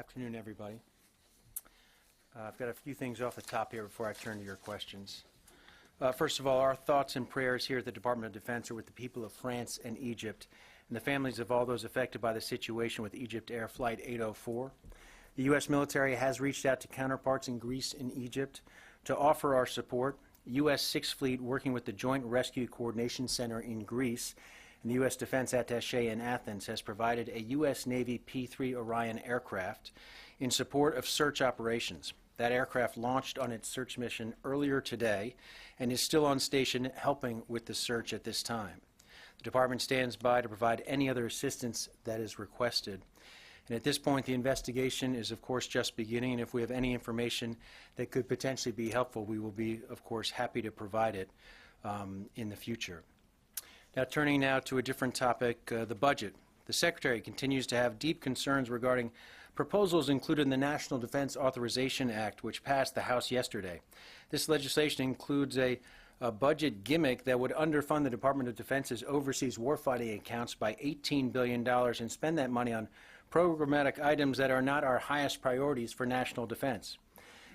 Afternoon, everybody. I've got a few things off the top here before I turn to your questions. First of all, our thoughts and prayers here at the Department of Defense are with the people of France and Egypt and the families of all those affected by the situation with Egypt Air Flight 804. The U.S. military has reached out to counterparts in Greece and Egypt to offer our support. U.S. Sixth Fleet, working with the Joint Rescue Coordination Center in Greece, and the U.S. Defense Attaché in Athens, has provided a U.S. Navy P-3 Orion aircraft in support of search operations. That aircraft launched on its search mission earlier today and is still on station helping with the search at this time. The Department stands by to provide any other assistance that is requested. And at this point, the investigation is, of course, just beginning, and if we have any information that could potentially be helpful, we will be, of course, happy to provide it in the future. Now, turning now to a different topic, the budget. The Secretary continues to have deep concerns regarding proposals included in the National Defense Authorization Act, which passed the House yesterday. This legislation includes a budget gimmick that would underfund the Department of Defense's overseas warfighting accounts by $18 billion and spend that money on programmatic items that are not our highest priorities for national defense.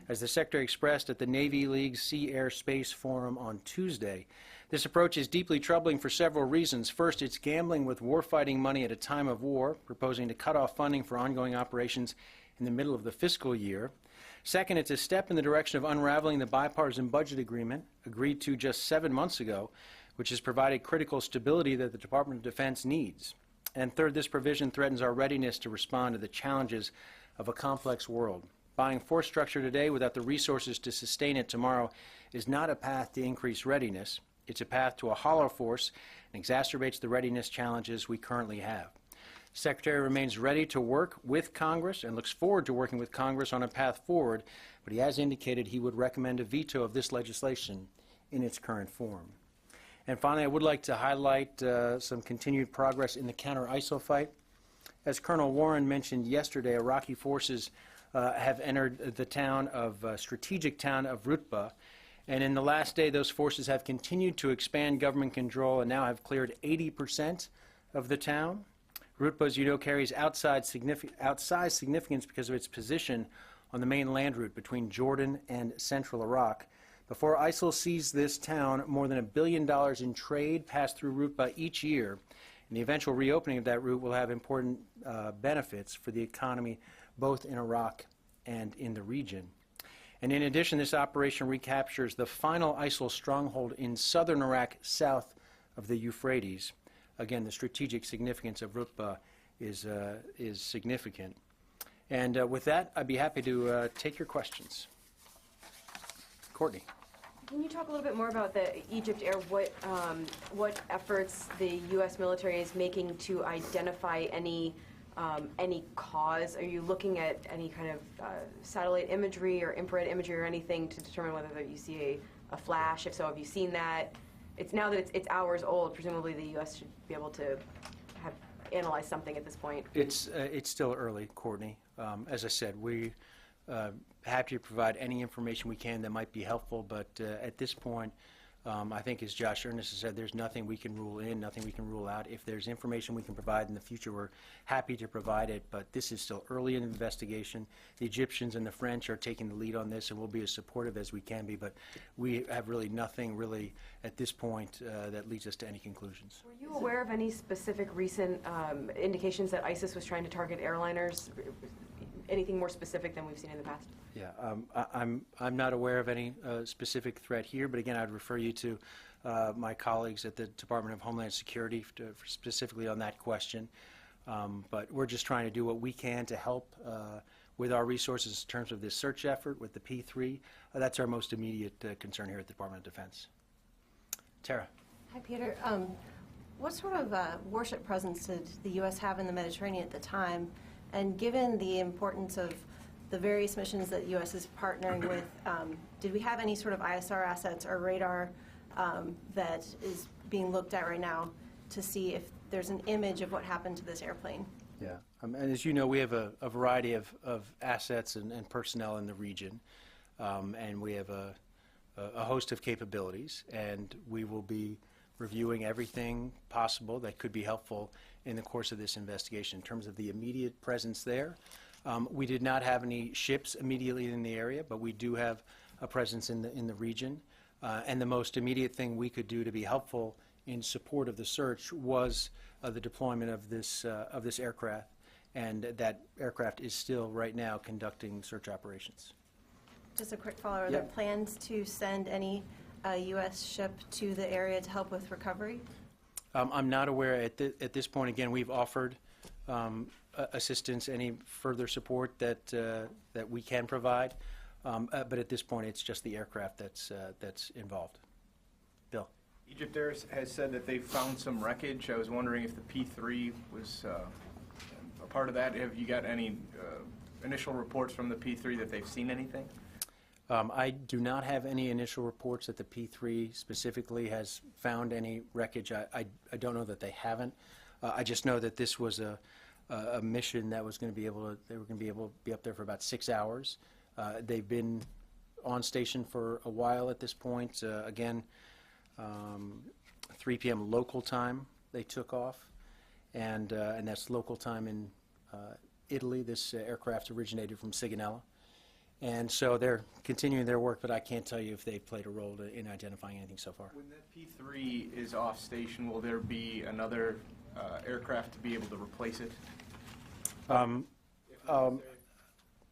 As the Secretary expressed at the Navy League Sea Air Space Forum on Tuesday, this approach is deeply troubling for several reasons. First, it's gambling with warfighting money at a time of war, proposing to cut off funding for ongoing operations in the middle of the fiscal year. Second, it's a step in the direction of unraveling the bipartisan budget agreement agreed to just 7 months ago, which has provided critical stability that the Department of Defense needs. And third, this provision threatens our readiness to respond to the challenges of a complex world. Buying force structure today without the resources to sustain it tomorrow is not a path to increase readiness. It's a path to a hollow force and exacerbates the readiness challenges we currently have. The Secretary remains ready to work with Congress and looks forward to working with Congress on a path forward, but he has indicated he would recommend a veto of this legislation in its current form. And finally, I would like to highlight some continued progress in the counter-ISIL fight. As Colonel Warren mentioned yesterday, Iraqi forces have entered the strategic town of Rutba, and in the last day, those forces have continued to expand government control and now have cleared 80% of the town. Rutba, as you know, carries outsized significance because of its position on the main land route between Jordan and central Iraq. Before ISIL seized this town, more than $1 billion in trade passed through Rutba each year, and the eventual reopening of that route will have important benefits for the economy both in Iraq and in the region. And in addition, this operation recaptures the final ISIL stronghold in southern Iraq south of the Euphrates. Again, the strategic significance of Rutba is significant. And with that, I'd be happy to take your questions. Courtney. Can you talk a little bit more about the Egypt Air, what efforts the U.S. military is making to identify any cause? Are you looking at any kind of satellite imagery or infrared imagery or anything to determine whether you see a flash? If so, have you seen that? It's now that it's hours old. Presumably, the U.S. should be able to have analyzed something at this point. It's still early, Courtney. As I said, we happy to provide any information we can that might be helpful, but at this point, I think, as Josh Ernest has said, there's nothing we can rule in, nothing we can rule out. If there's information we can provide in the future, we're happy to provide it, but this is still early in the investigation. The Egyptians and the French are taking the lead on this, and we'll be as supportive as we can be, but we have really nothing at this point that leads us to any conclusions. Were you aware of any specific recent indications that ISIS was trying to target airliners? Anything more specific than we've seen in the past? Yeah, I'm not aware of any specific threat here, but again, I'd refer you to my colleagues at the Department of Homeland Security specifically on that question. But we're just trying to do what we can to help with our resources in terms of this search effort with the P-3. That's our most immediate concern here at the Department of Defense. Tara. Hi, Peter. What sort of warship presence did the U.S. have in the Mediterranean at the time? And given the importance of the various missions that the U.S. is partnering with, did we have any sort of ISR assets or radar that is being looked at right now to see if there's an image of what happened to this airplane? Yeah, and as you know, we have a variety of assets and personnel in the region, and we have a host of capabilities, and we will be reviewing everything possible that could be helpful in the course of this investigation. In terms of the immediate presence there, We did not have any ships immediately in the area, but we do have a presence in the region. And the most immediate thing we could do to be helpful in support of the search was the deployment of this aircraft, and that aircraft is still right now conducting search operations. Just a quick follow-up. Are Yeah. there plans to send any U.S. ship to the area to help with recovery? I'm not aware at this point. Again, we've offered assistance, any further support that we can provide, but at this point, it's just the aircraft that's involved. Bill. Egypt Air has said that they found some wreckage. I was wondering if the P-3 was a part of that. Have you got any initial reports from the P-3 that they've seen anything? I do not have any initial reports that the P-3 specifically has found any wreckage. I don't know that they haven't. I just know that this was a mission that was going to be able to, they were going to be able to be up there for about 6 hours. They've been on station for a while at this point. Again, 3 p.m. local time they took off, and that's local time in Italy. This aircraft originated from Sigonella. And so they're continuing their work, but I can't tell you if they've played a role in identifying anything so far. When that P-3 is off station, will there be another aircraft to be able to replace it?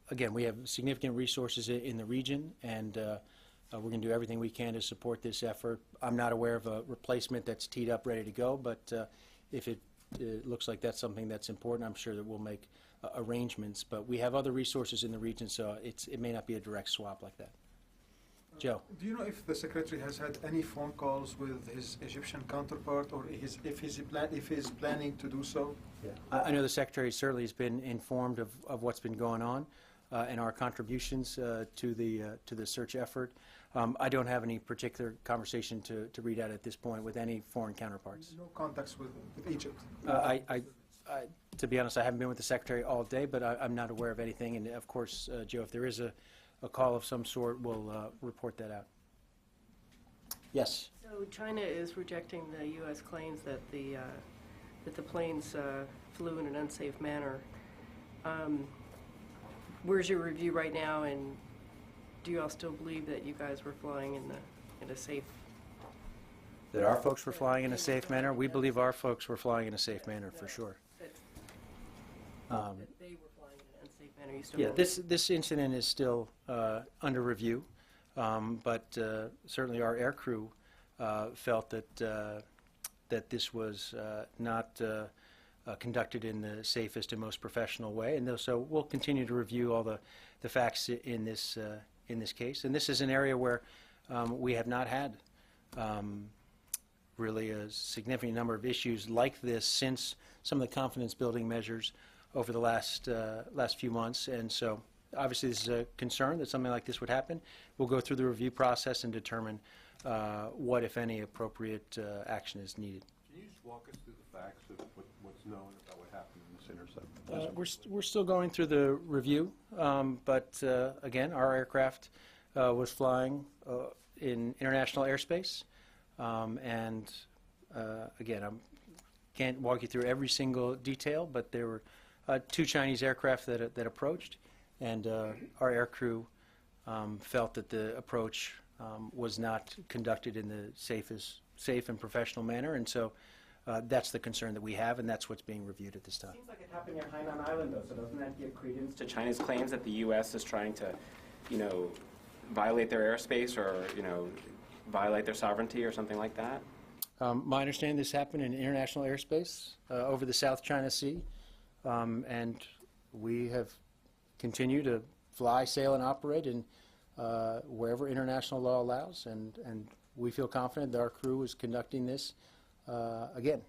Again, we have significant resources in the region, and we're going to do everything we can to support this effort. I'm not aware of a replacement that's teed up, ready to go, but if it looks like that's something that's important, I'm sure that we'll make arrangements. But we have other resources in the region, so it may not be a direct swap like that. Joe. Do you know if the Secretary has had any phone calls with his Egyptian counterpart, or if he's planning to do so? Yeah. I know the Secretary certainly has been informed of what's been going on and our contributions to the search effort. I don't have any particular conversation to read out at this point with any foreign counterparts. No contacts with Egypt? To be honest, I haven't been with the Secretary all day, but I'm not aware of anything. And of course, Joe, if there is a call of some sort, we'll report that out. Yes. So China is rejecting the U.S. claims that the planes flew in an unsafe manner. Where's your review right now, and do you all still believe that you guys were flying in a safe? That our folks were flying in a safe manner? We believe our folks were flying in a safe manner, for sure. That they were flying in an unsafe manner. You still Yeah, believe? this incident is still under review, but certainly our aircrew felt that this was not conducted in the safest and most professional way, and so we'll continue to review all the facts in this case. And this is an area where we have not had really a significant number of issues like this since some of the confidence building measures over the last few months, and so obviously this is a concern that something like this would happen. We'll go through the review process and determine what, if any, appropriate action is needed. Can you just walk us through the facts of what's known about what happened in this interception? We're still going through the review, but again, our aircraft was flying in international airspace, and again, I can't walk you through every single detail, but there were 2 Chinese aircraft that approached, and our aircrew felt that the approach was not conducted in the safe and professional manner, and so that's the concern that we have, and that's what's being reviewed at this time. Seems like it happened near Hainan Island, though, so doesn't that give credence to China's claims that the U.S. is trying to, violate their airspace or, violate their sovereignty or something like that? My understanding, this happened in international airspace over the South China Sea, and we have continued to fly, sail, and operate in wherever international law allows, and we feel confident that our crew is conducting this, again,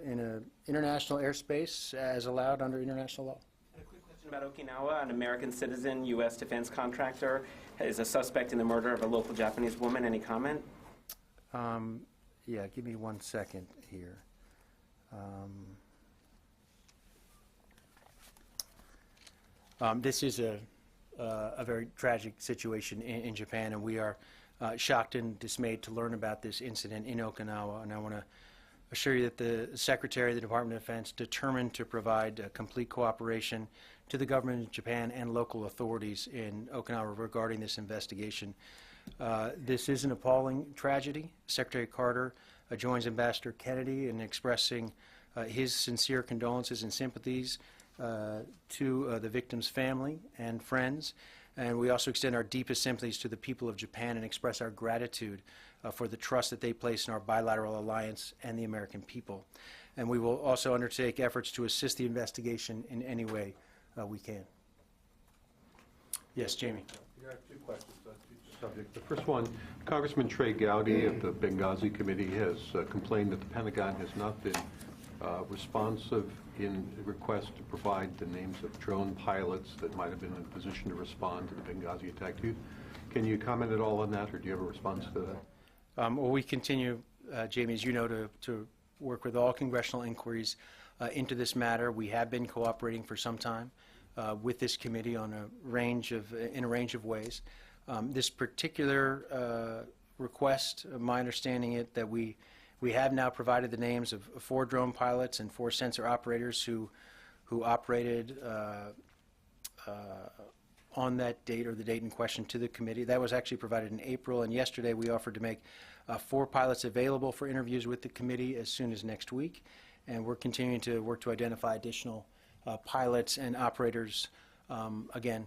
in an international airspace as allowed under international law. A quick question about Okinawa. An American citizen, U.S. defense contractor, is a suspect in the murder of a local Japanese woman. Any comment? Yeah, give me 1 second here. This is a very tragic situation in Japan, and we are shocked and dismayed to learn about this incident in Okinawa. And I want assure you that the Secretary of the Department of Defense determined to provide complete cooperation to the government of Japan and local authorities in Okinawa regarding this investigation. This is an appalling tragedy. Secretary Carter joins Ambassador Kennedy in expressing his sincere condolences and sympathies to the victim's family and friends. And we also extend our deepest sympathies to the people of Japan and express our gratitude for the trust that they place in our bilateral alliance and the American people. And we will also undertake efforts to assist the investigation in any way we can. Yes, Jamie. I have two questions on each subject. The first one, Congressman Trey Gowdy of the Benghazi Committee has complained that the Pentagon has not been responsive in request to provide the names of drone pilots that might have been in a position to respond to the Benghazi attack. Can you comment at all on that, or do you have a response to that? Well, we continue, Jamie, as you know, to work with all congressional inquiries into this matter. We have been cooperating for some time with this committee on in a range of ways. This particular request, my understanding it that we have now provided the names of 4 drone pilots and 4 sensor operators who operated on that date or the date in question to the committee. That was actually provided in April, and yesterday we offered to make 4 pilots available for interviews with the committee as soon as next week, and we're continuing to work to identify additional pilots and operators, again,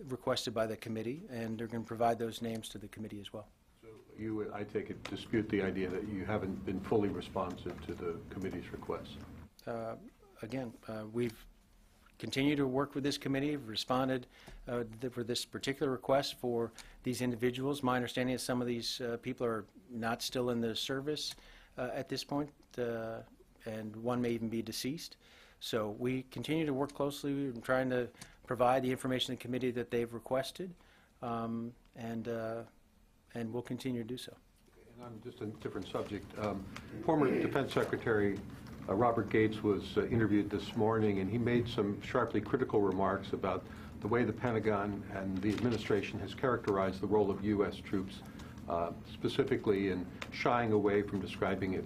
requested by the committee, and they're going to provide those names to the committee as well. So you, I take it, dispute the idea that you haven't been fully responsive to the committee's requests? Again, we've continued to work with this committee, responded for this particular request for these individuals. My understanding is some of these people are not still in the service at this point, and one may even be deceased. So we continue to work closely in trying to provide the information to the committee that they've requested, and we'll continue to do so. And on just a different subject, former Defense Secretary Robert Gates was interviewed this morning, and he made some sharply critical remarks about the way the Pentagon and the administration has characterized the role of U.S. troops, specifically in shying away from describing it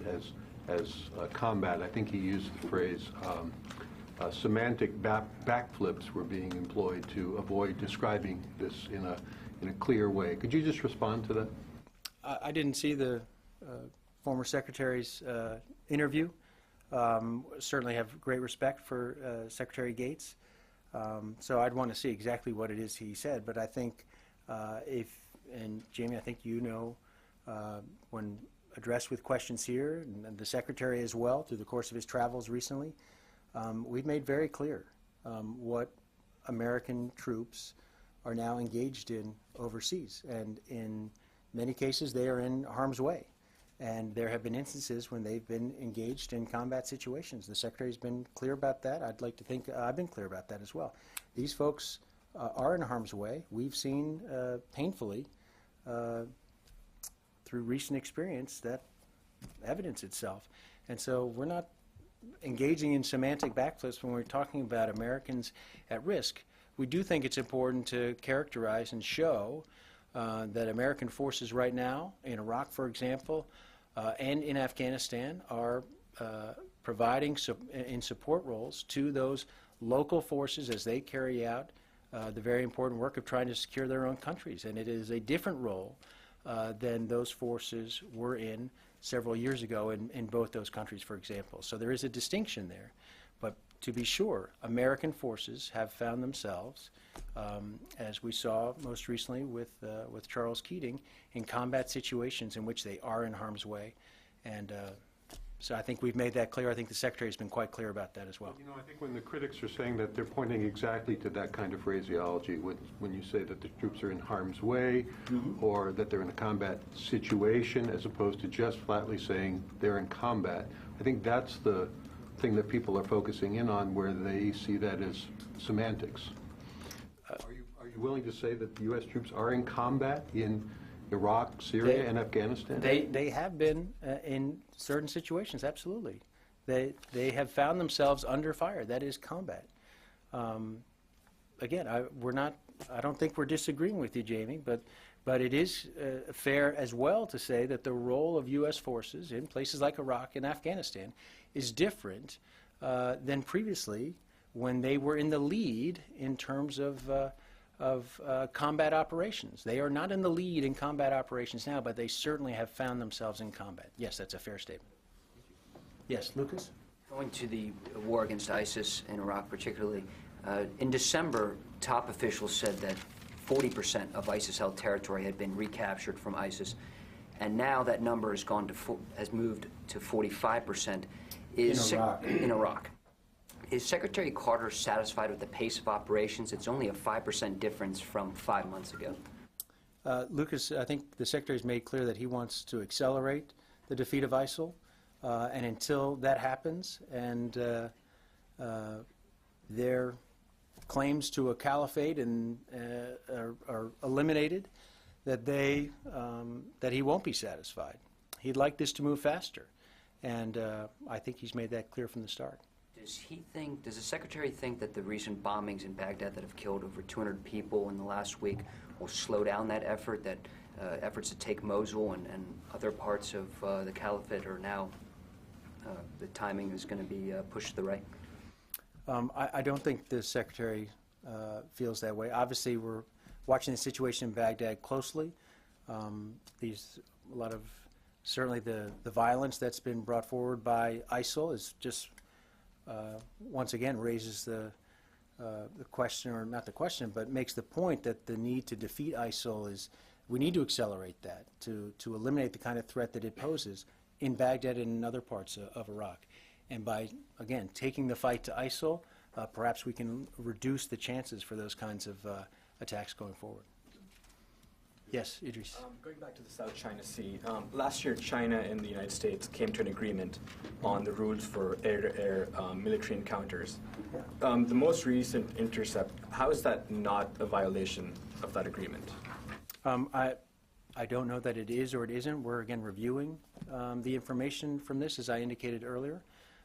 as combat. I think he used the phrase semantic backflips were being employed to avoid describing this in a clear way. Could you just respond to that? I didn't see the former secretary's interview. Certainly have great respect for Secretary Gates. So I'd want to see exactly what it is he said. But I think and Jamie, I think you know, when addressed with questions here, and the Secretary as well through the course of his travels recently, we've made very clear what American troops are now engaged in overseas. And in many cases, they are in harm's way. And there have been instances when they've been engaged in combat situations. The Secretary's been clear about that. I'd like to think I've been clear about that as well. These folks are in harm's way. We've seen painfully through recent experience that evidence itself. And so we're not engaging in semantic backflips when we're talking about Americans at risk. We do think it's important to characterize and show that American forces right now, in Iraq, for example, and in Afghanistan, are providing in support roles to those local forces as they carry out the very important work of trying to secure their own countries. And it is a different role than those forces were in several years ago in both those countries, for example. So there is a distinction there. But to be sure, American forces have found themselves, as we saw most recently with Charles Keating, in combat situations in which they are in harm's way. And so I think we've made that clear. I think the Secretary has been quite clear about that as well. You know, I think when the critics are saying that, they're pointing exactly to that kind of phraseology. When you say that the troops are in harm's way, or that they're in a combat situation, as opposed to just flatly saying they're in combat. I think that's the thing that people are focusing in on, where they see that as semantics. Are you willing to say that the U.S. troops are in combat in Iraq, Syria, and Afghanistan? They have been in certain situations, absolutely. They have found themselves under fire. That is combat. Again, I don't think we're disagreeing with you, Jamie, but But it is fair as well to say that the role of U.S. forces in places like Iraq and Afghanistan is different than previously when they were in the lead in terms of combat operations. They are not in the lead in combat operations now, but they certainly have found themselves in combat. Yes, that's a fair statement. Yes, Lucas? Going to the war against ISIS in Iraq particularly, in December, top officials said that 40% of ISIS-held territory had been recaptured from ISIS, and now that number has moved to 45%. In Iraq. Is Secretary Carter satisfied with the pace of operations? It's only a 5% difference from 5 months ago. Lucas, I think the Secretary's made clear that he wants to accelerate the defeat of ISIL, and until that happens and their claims to a caliphate and are eliminated, that he won't be satisfied. He'd like this to move faster, and I think he's made that clear from the start. Does the Secretary think that the recent bombings in Baghdad that have killed over 200 people in the last week will slow down that effort, that efforts to take Mosul and other parts of the caliphate are now, the timing is going to be pushed to the right? I don't think the Secretary feels that way. Obviously, we're watching the situation in Baghdad closely. Certainly the violence that's been brought forward by ISIL is just once again raises the question, or not the question, but makes the point that the need to defeat ISIL is, we need to accelerate that to eliminate the kind of threat that it poses in Baghdad and in other parts of Iraq. And by, again, taking the fight to ISIL, perhaps we can reduce the chances for those kinds of attacks going forward. Yes, Idris. Going back to the South China Sea, last year China and the United States came to an agreement on the rules for air-to-air military encounters. The most recent intercept, how is that not a violation of that agreement? I don't know that it is or it isn't. We're, again, reviewing the information from this, as I indicated earlier.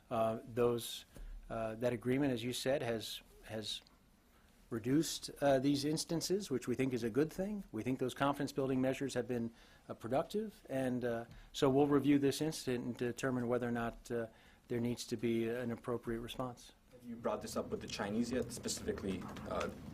That agreement, as you said, has reduced these instances, which we think is a good thing. We think those confidence-building measures have been productive, and so we'll review this incident and determine whether or not there needs to be an appropriate response. Have you brought this up with the Chinese yet, specifically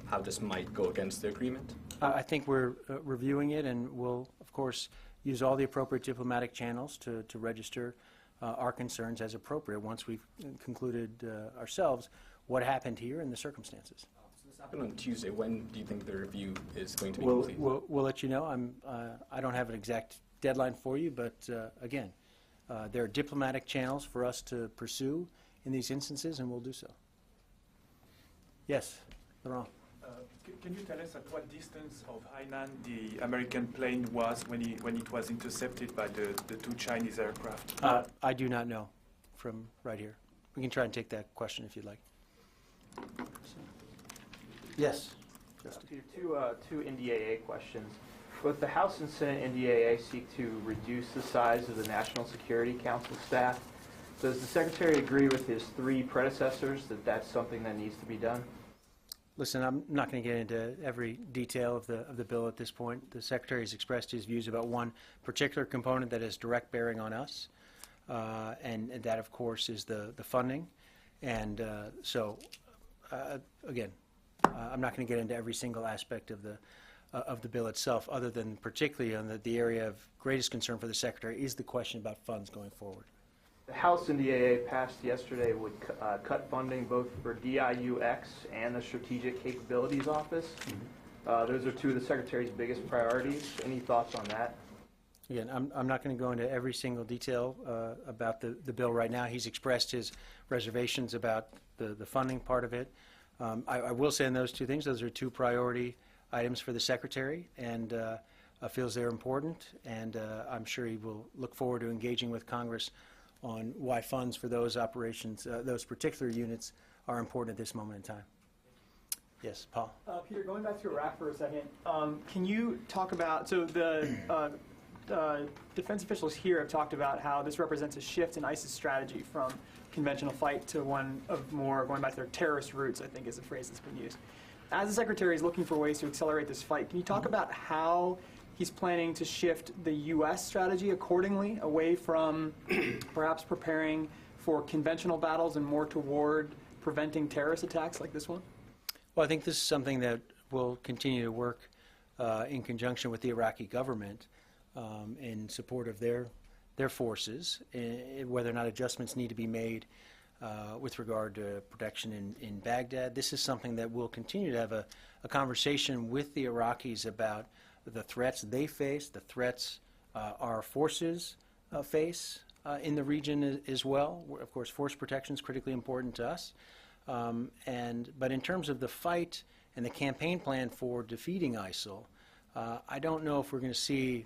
how this might go against the agreement? I think we're reviewing it, and we'll, of course, use all the appropriate diplomatic channels to register our concerns as appropriate once we've concluded ourselves what happened here and the circumstances. So this happened on Tuesday. When do you think the review is going to be complete? We'll let you know. I don't have an exact deadline for you, but again, there are diplomatic channels for us to pursue in these instances, and we'll do so. Yes, Laurent. Can you tell us at what distance of Hainan the American plane was when it was intercepted by the two Chinese aircraft? I do not know from right here. We can try and take that question if you'd like. Yes. Two NDAA questions. Both the House and Senate NDAA seek to reduce the size of the National Security Council staff. Does the Secretary agree with his three predecessors that that's something that needs to be done? Listen, I'm not going to get into every detail of the bill at this point. The Secretary has expressed his views about one particular component that has direct bearing on us, and that, of course, is the funding. And again, I'm not going to get into every single aspect of the bill itself, other than particularly on the area of greatest concern for the Secretary is the question about funds going forward. The House NDAA passed yesterday would cut funding both for DIUX and the Strategic Capabilities Office. Those are two of the Secretary's biggest priorities. Any thoughts on that? Again, I'm not going to go into every single detail about the bill right now. He's expressed his reservations about the funding part of it. I will say on those two things, those are two priority items for the Secretary, and feels they're important, and I'm sure he will look forward to engaging with Congress on why funds for those operations, those particular units, are important at this moment in time. Yes, Paul. Peter, going back to Iraq for a second, can you talk about, so the defense officials here have talked about how this represents a shift in ISIS strategy from conventional fight to one of more, going back to their terrorist roots, I think is the phrase that's been used. As the Secretary is looking for ways to accelerate this fight, can you talk about how he's planning to shift the U.S. strategy accordingly, away from perhaps preparing for conventional battles and more toward preventing terrorist attacks like this one? Well, I think this is something that will continue to work in conjunction with the Iraqi government in support of their forces, whether or not adjustments need to be made with regard to protection in Baghdad. This is something that we'll continue to have a conversation with the Iraqis about the threats they face, the threats our forces face in the region as well. Of course, force protection is critically important to us. But in terms of the fight and the campaign plan for defeating ISIL, I don't know if we're going to see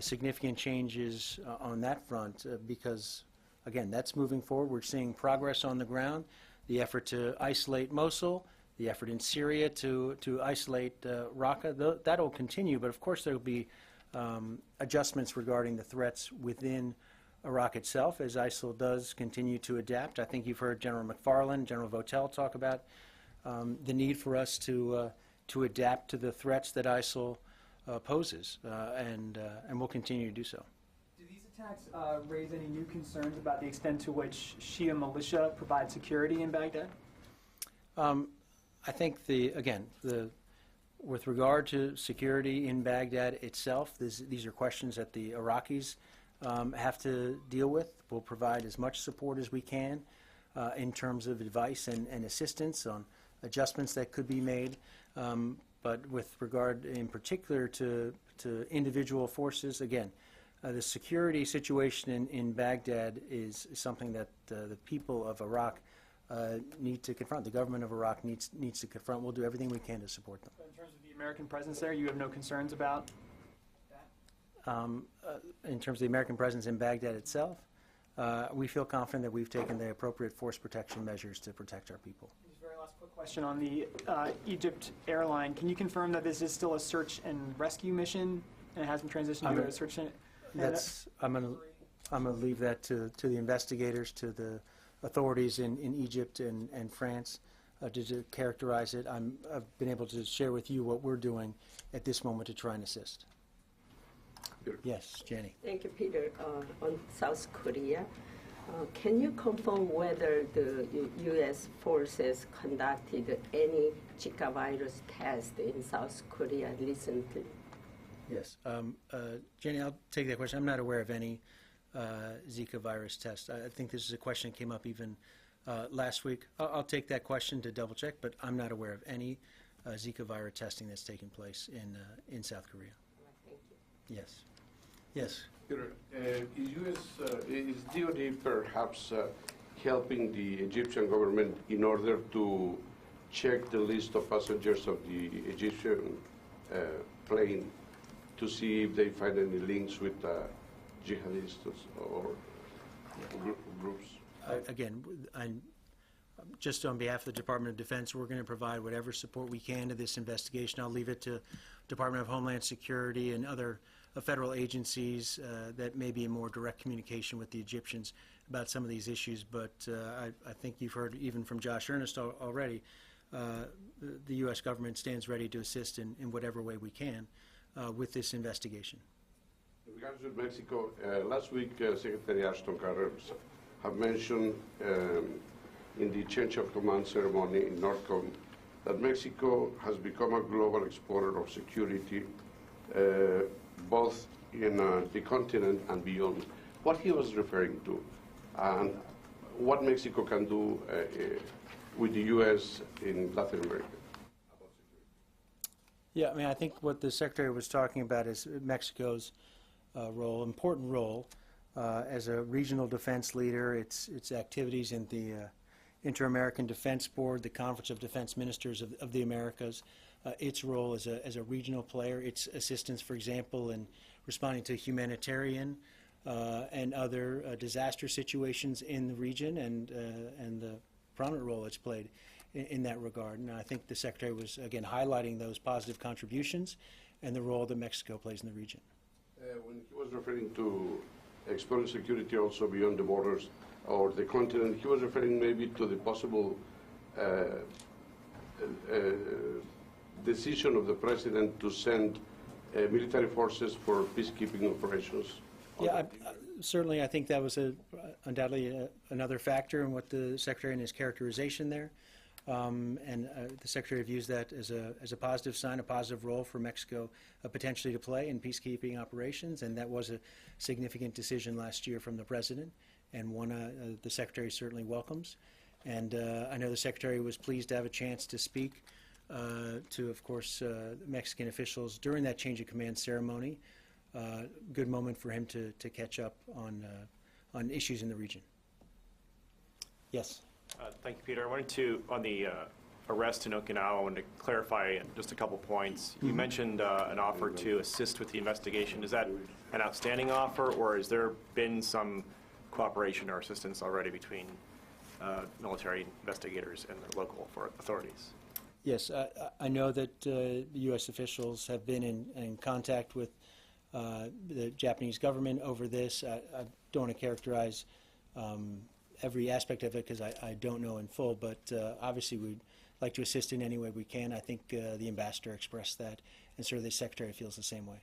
significant changes on that front because, again, that's moving forward. We're seeing progress on the ground. The effort to isolate Mosul, the effort in Syria to isolate Raqqa, that'll continue. But of course, there will be adjustments regarding the threats within Iraq itself as ISIL does continue to adapt. I think you've heard General McFarland, General Votel talk about the need for us to adapt to the threats that ISIL poses, and we'll continue to do so. Do these attacks raise any new concerns about the extent to which Shia militia provide security in Baghdad? I think, with regard to security in Baghdad itself, these are questions that the Iraqis have to deal with. We'll provide as much support as we can in terms of advice and assistance on adjustments that could be made. But with regard in particular to individual forces, again, the security situation in Baghdad is something that the people of Iraq need to confront. The government of Iraq needs to confront. We'll do everything we can to support them. In terms of the American presence there, you have no concerns about that? In terms of the American presence in Baghdad itself, we feel confident that we've taken the appropriate force protection measures to protect our people. Just very last quick question on the Egypt airline. Can you confirm that this is still a search and rescue mission and it hasn't transitioned to a search and I'm going to leave that to the investigators, to the authorities in Egypt and France to characterize it. I've been able to share with you what we're doing at this moment to try and assist. Yes, Jenny. Thank you, Peter. On South Korea, can you confirm whether the U.S. forces conducted any Zika virus test in South Korea recently? Yes. Jenny, I'll take that question. I'm not aware of any Zika virus test. I think this is a question that came up even last week. I'll take that question to double check, but I'm not aware of any Zika virus testing that's taken place in South Korea. Thank you. Yes. Yes. Is DOD perhaps helping the Egyptian government in order to check the list of passengers of the Egyptian plane to see if they find any links with jihadists or groups? Again, just on behalf of the Department of Defense, we're going to provide whatever support we can to this investigation. I'll leave it to Department of Homeland Security and other federal agencies that may be in more direct communication with the Egyptians about some of these issues. But I think you've heard even from Josh Earnest already, the U.S. government stands ready to assist in whatever way we can with this investigation. In regards to Mexico, last week Secretary Ashton Carter have mentioned in the change of command ceremony in NORTHCOM that Mexico has become a global exporter of security, both in the continent and beyond. What he was referring to, and what Mexico can do with the U.S. in Latin America. Yeah, I mean, I think what the Secretary was talking about is Mexico's important role as a regional defense leader, its activities in the Inter-American Defense Board, the Conference of Defense Ministers of the Americas, its role as a regional player, its assistance, for example, in responding to humanitarian and other disaster situations in the region, and the prominent role it's played in that regard. And I think the Secretary was, again, highlighting those positive contributions and the role that Mexico plays in the region. When he was referring to exporting security also beyond the borders or the continent, he was referring maybe to the possible decision of the President to send military forces for peacekeeping operations? Yeah, certainly I think that was undoubtedly another factor in what the Secretary and his characterization there. The Secretary views that as a positive sign, a positive role for Mexico potentially to play in peacekeeping operations, and that was a significant decision last year from the President, and one the Secretary certainly welcomes. And I know the Secretary was pleased to have a chance to speak to, of course, Mexican officials during that change of command ceremony. Good moment for him to catch up on issues in the region. Yes. Thank you, Peter. I wanted to, on the arrest in Okinawa, I wanted to clarify just a couple points. You mentioned an offer to assist with the investigation. Is that an outstanding offer, or has there been some cooperation or assistance already between military investigators and the local authorities? Yes, I know that U.S. officials have been in contact with the Japanese government over this. I don't want to characterize every aspect of it because I don't know in full, but obviously we'd like to assist in any way we can. I think the ambassador expressed that, and certainly the Secretary feels the same way.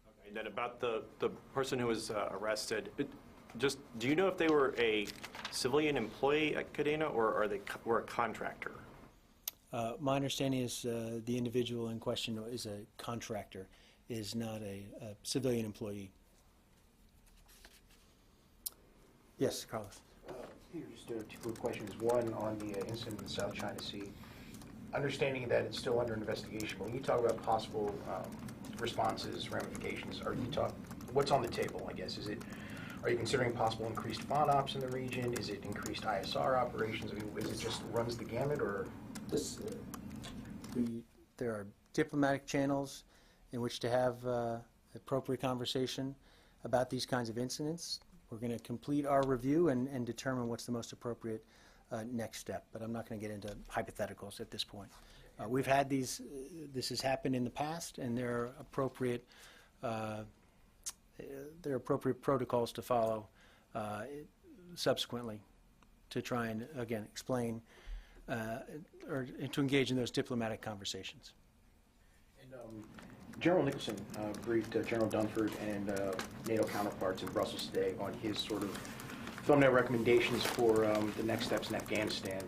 Okay. And then about the person who was arrested, just do you know if they were a civilian employee at Cadena or were a contractor? My understanding is the individual in question is a contractor, is not a civilian employee. Yes, Carlos. Peter, just two quick questions. One on the incident in the South China Sea. Understanding that it's still under investigation, but when you talk about possible responses, ramifications, what's on the table, I guess? Are you considering possible increased FONOPs in the region? Is it increased ISR operations? I mean, is it just runs the gamut, or? There are diplomatic channels in which to have appropriate conversation about these kinds of incidents. We're going to complete our review and determine what's the most appropriate next step, but I'm not going to get into hypotheticals at this point. We've had this has happened in the past, and there are appropriate protocols to follow subsequently to try and, again, explain or to engage in those diplomatic conversations. And, General Nicholson briefed General Dunford and NATO counterparts in Brussels today on his sort of thumbnail recommendations for the next steps in Afghanistan.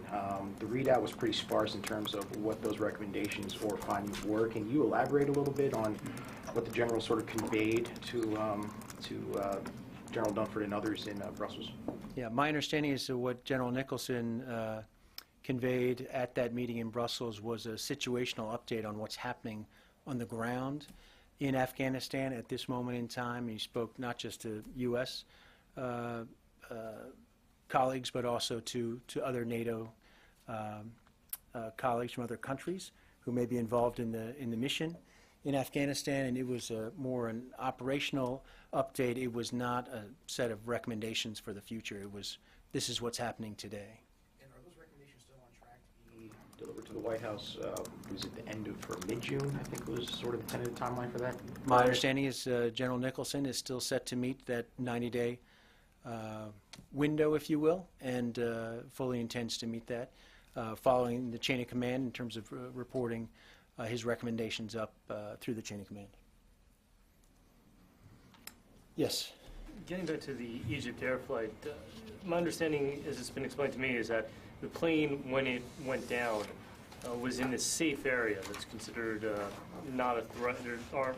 The readout was pretty sparse in terms of what those recommendations or findings were. Can you elaborate a little bit on what the General sort of conveyed to General Dunford and others in Brussels? Yeah, my understanding is that what General Nicholson conveyed at that meeting in Brussels was a situational update on what's happening on the ground in Afghanistan at this moment in time. He spoke not just to U.S. Colleagues, but also to other NATO colleagues from other countries who may be involved in the mission in Afghanistan. And it was more an operational update. It was not a set of recommendations for the future. It was, this is what's happening today. Delivered to the White House, was it the end of mid-June, I think was sort of the tentative timeline for that? My understanding is General Nicholson is still set to meet that 90-day window, if you will, and fully intends to meet that, following the chain of command in terms of reporting his recommendations up through the chain of command. Yes? Getting back to the Egypt air flight, my understanding, as it's been explained to me, is that the plane, when it went down, was in a safe area that's considered not a threat, or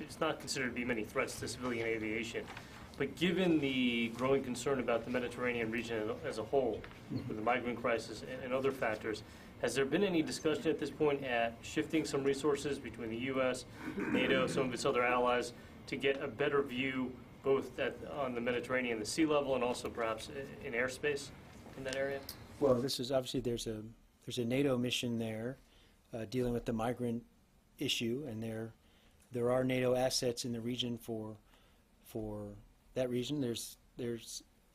it's not considered to be many threats to civilian aviation. But given the growing concern about the Mediterranean region as a whole, with the migrant crisis and other factors, has there been any discussion at this point at shifting some resources between the U.S., NATO, some of its other allies, to get a better view both on the Mediterranean, the sea level, and also perhaps in airspace in that area? Well, this is obviously there's a NATO mission there dealing with the migrant issue, and there are NATO assets in the region for that reason. There's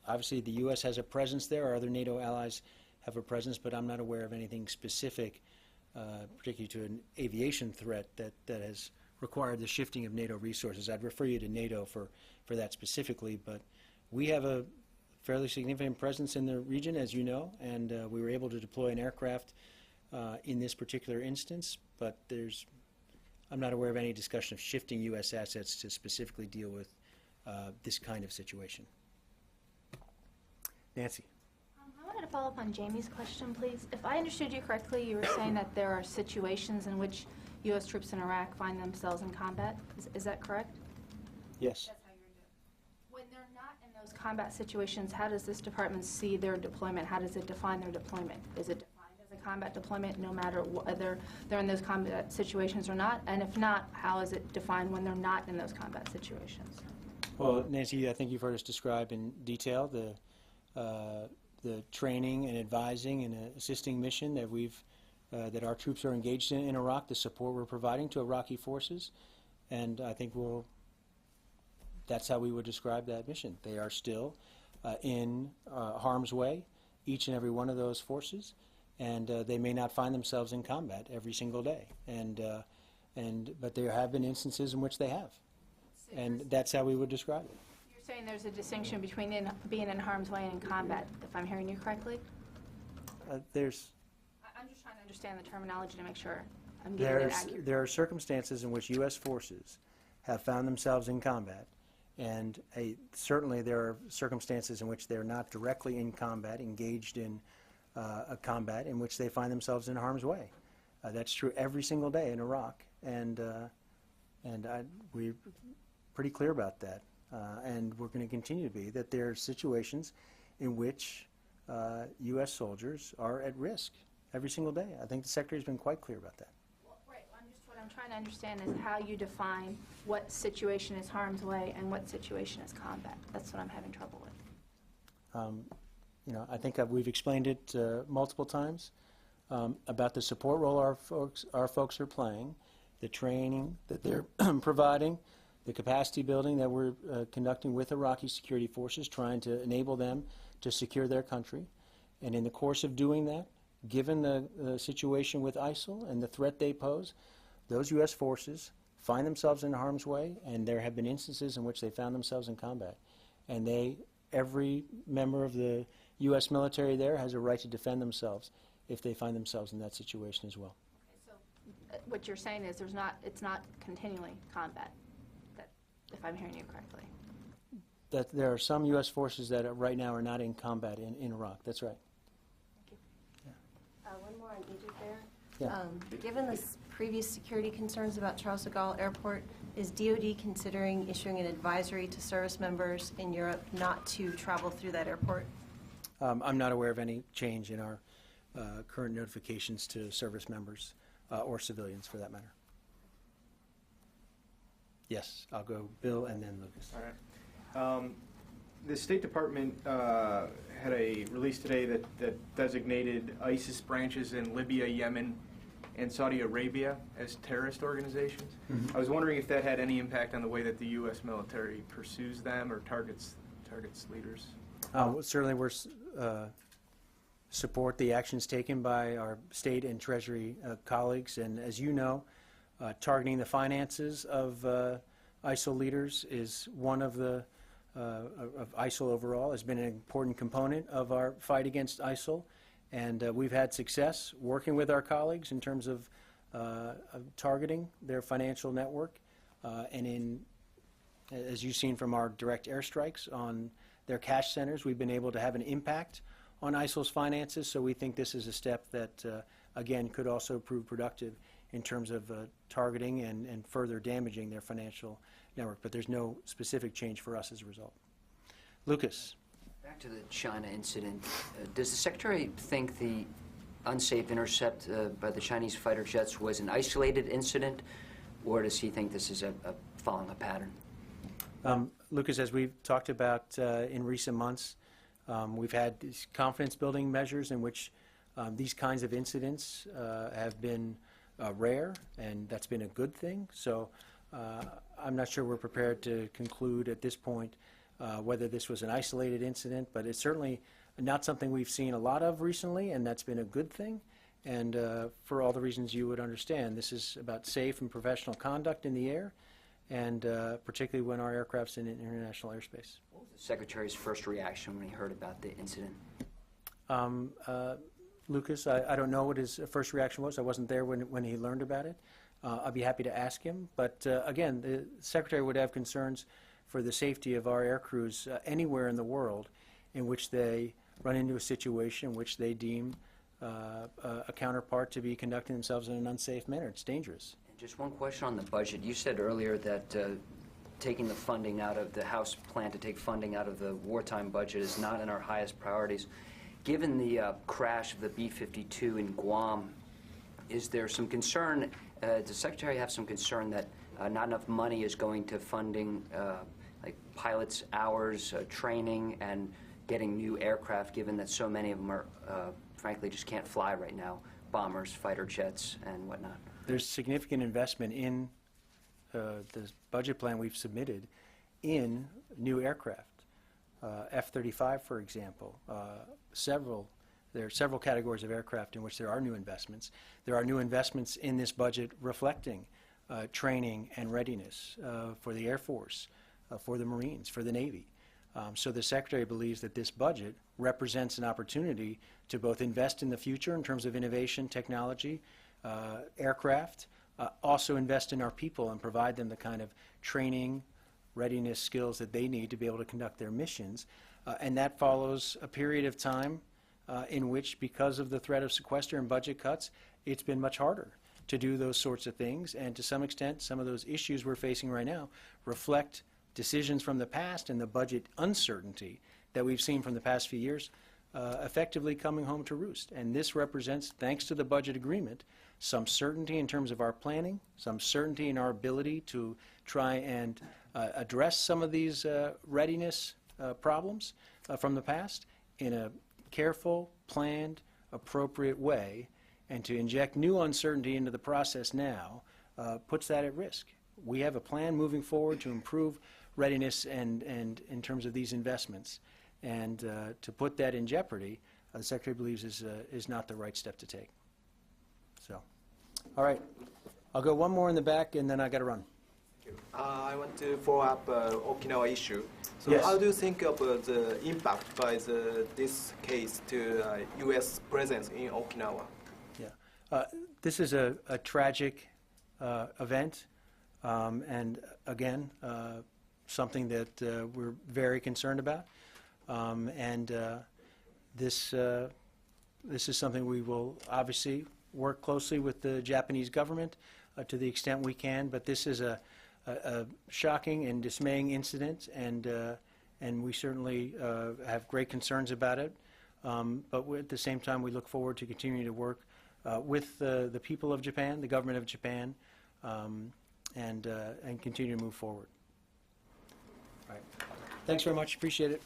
obviously the U.S. has a presence there. Our other NATO allies have a presence, but I'm not aware of anything specific, particularly to an aviation threat that has required the shifting of NATO resources. I'd refer you to NATO for that specifically, but we have a fairly significant presence in the region, as you know, and we were able to deploy an aircraft in this particular instance, but I'm not aware of any discussion of shifting U.S. assets to specifically deal with this kind of situation. Nancy. I wanted to follow up on Jamie's question, please. If I understood you correctly, you were saying that there are situations in which U.S. troops in Iraq find themselves in combat. Is that correct? Yes. That's how you're doing it. When they're not in those combat situations, how does this department see their deployment? How does it define their deployment? Is it defined as a combat deployment no matter whether they're in those combat situations or not? And if not, how is it defined when they're not in those combat situations? Well, Nancy, I think you've heard us describe in detail the training and advising and assisting mission that that our troops are engaged in Iraq, the support we're providing to Iraqi forces, and I think that's how we would describe that mission. They are still in harm's way, each and every one of those forces, and they may not find themselves in combat every single day, but there have been instances in which they have, and that's how we would describe it. You're saying there's a distinction between being in harm's way and in combat, if I'm hearing you correctly? I'm just trying to understand the terminology to make sure I'm getting it accurate. There are circumstances in which U.S. forces have found themselves in combat, and certainly there are circumstances in which they're not directly in combat, engaged in a combat in which they find themselves in harm's way. That's true every single day in Iraq, and we're pretty clear about that. And we're going to continue to be, that there are situations in which U.S. soldiers are at risk every single day. I think the Secretary's been quite clear about that. Right. What I'm trying to understand is how you define what situation is harm's way and what situation is combat. That's what I'm having trouble with. I think we've explained it multiple times about the support role our folks are playing, the training that they're providing, the capacity building that we're conducting with Iraqi security forces, trying to enable them to secure their country. And in the course of doing that, given the situation with ISIL and the threat they pose, those U.S. forces find themselves in harm's way, and there have been instances in which they found themselves in combat. And every member of the U.S. military there has a right to defend themselves if they find themselves in that situation as well. Okay, so what you're saying is it's not continually combat, if I'm hearing you correctly. That there are some U.S. forces that right now are not in combat in Iraq. That's right. One more on Egypt there. Yeah. Given the previous security concerns about Charles de Gaulle Airport, is DoD considering issuing an advisory to service members in Europe not to travel through that airport? I'm not aware of any change in our current notifications to service members or civilians, for that matter. Yes, I'll go Bill and then Lucas. All right. The State Department had a release today that designated ISIS branches in Libya, Yemen, and Saudi Arabia as terrorist organizations. I was wondering if that had any impact on the way that the U.S. military pursues them or targets leaders. Certainly we support the actions taken by our State and Treasury colleagues, and as you know, targeting the finances of ISIL leaders is one of ISIL overall has been an important component of our fight against ISIL, and we've had success working with our colleagues in terms of targeting their financial network, and as you've seen from our direct airstrikes on their cash centers, we've been able to have an impact on ISIL's finances, so we think this is a step that, again, could also prove productive in terms of targeting and further damaging their financial network. But there's no specific change for us as a result. Lucas. Back to the China incident. Does the Secretary think the unsafe intercept by the Chinese fighter jets was an isolated incident, or does he think this is following a pattern? Lucas, as we've talked about in recent months, we've had these confidence-building measures in which these kinds of incidents have been rare, and that's been a good thing. So I'm not sure we're prepared to conclude at this point whether this was an isolated incident, but it's certainly not something we've seen a lot of recently, and that's been a good thing. And for all the reasons you would understand, this is about safe and professional conduct in the air, and particularly when our aircraft's in international airspace. What was the Secretary's first reaction when he heard about the incident? Lucas, I don't know what his first reaction was. I wasn't there when he learned about it. I'd be happy to ask him. But again, the Secretary would have concerns for the safety of our air crews anywhere in the world in which they run into a situation in which they deem a counterpart to be conducting themselves in an unsafe manner. It's dangerous. Just one question on the budget. You said earlier that taking the funding out of the House plan to take funding out of the wartime budget is not in our highest priorities. Given the crash of the B-52 in Guam, is there some concern, does the Secretary have some concern that not enough money is going to funding like pilots' hours, training, and getting new aircraft, given that so many of them are, frankly, just can't fly right now, bombers, fighter jets, and whatnot? There's significant investment in the budget plan we've submitted in new aircraft. F-35, for example, there are several categories of aircraft in which there are new investments. There are new investments in this budget reflecting training and readiness for the Air Force, for the Marines, for the Navy. So the Secretary believes that this budget represents an opportunity to both invest in the future in terms of innovation, technology, aircraft, also invest in our people and provide them the kind of training, readiness skills that they need to be able to conduct their missions. And that follows a period of time in which, because of the threat of sequester and budget cuts, it's been much harder to do those sorts of things. And to some extent, some of those issues we're facing right now reflect decisions from the past and the budget uncertainty that we've seen from the past few years effectively coming home to roost. And this represents, thanks to the budget agreement, some certainty in terms of our planning, some certainty in our ability to try and address some of these readiness problems from the past in a careful, planned, appropriate way, and to inject new uncertainty into the process now puts that at risk. We have a plan moving forward to improve readiness and in terms of these investments, and to put that in jeopardy, the Secretary believes is not the right step to take. So, all right, I'll go one more in the back, and then I got to run. I want to follow up Okinawa issue. So Yes. how do you think of the impact by this case to U.S. presence in Okinawa? Yeah, this is a tragic event, and again, something that we're very concerned about. This is something we will obviously work closely with the Japanese government to the extent we can, but this is a shocking and dismaying incident, and we certainly have great concerns about it. But at the same time, we look forward to continuing to work with the people of Japan, the government of Japan, and continue to move forward. All right. Thanks very much. Appreciate it.